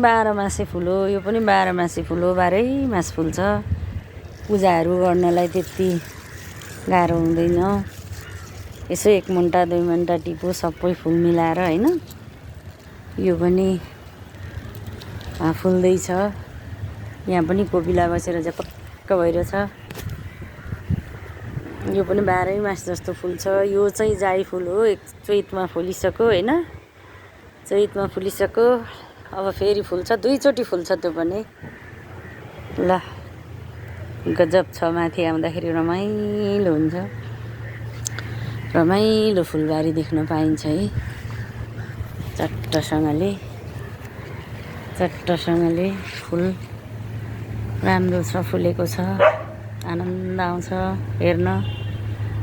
बाह्रमासे फुल हो, यो पनि बाह्रमासे फुल हो, बाह्रै मास फुल्छ। पूजाहरू गर्नलाई त्यति गाह्रो हुँदैन। यसो 1 मुन्टा 2 मुन्टा टिपो सबै फुल मिलाएर हैन। यो पनि फुल्दैछ। यहाँ पनि कोपिला बसेर झपक्क भइरहेछ। यो पनि 12 मास जस्तो फुल्छ। यो चाहिँ जाई फुल हो, चैतमा फुलिसक्यो हैन। चैतमा फुलिसक्यो, अब फेरि फुल्छ, 2 चोटि फुल्छ त्यो पनि। ल गजब छ, माथि आउँदाखेरि रमाइलो हुन्छ। रमाइलो फुलबारी देख्न पाइन्छ है। चट्टसँगले फुल राम्रो छ, फुलेको छ, आनन्द आउँछ हेर्न।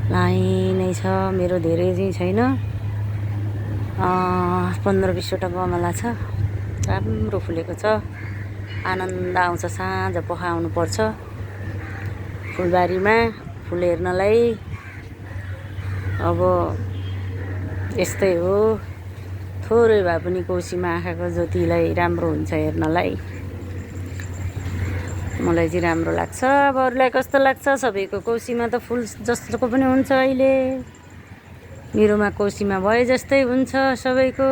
लाइनै छ, मेरो धेरै चाहिँ छैन, 15-20 वटा गमला छ। राम्रो फुलेको छ, आनन्द आउँछ। साँझ पख आउनुपर्छ फुलबारीमा फुल हेर्नलाई। अब यस्तै हो, थोरै भए पनि कोसीमा आँखाको ज्योतिलाई राम्रो हुन्छ हेर्नलाई। मलाई चाहिँ राम्रो लाग्छ। अब अरूलाई कस्तो लाग्छ? सबैको कोसीमा त फुल जस्तोको पनि हुन्छ अहिले। मेरोमा कोसीमा भए जस्तै हुन्छ सबैको।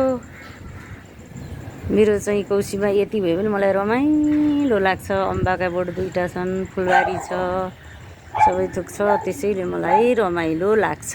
मेरो चाहिँ कोसीमा यति भए पनि मलाई रमाइलो लाग्छ। अम्बाका बोट 2टा छन्, फुलबारी छ, सबै थोक छ, त्यसैले मलाई रमाइलो लाग्छ।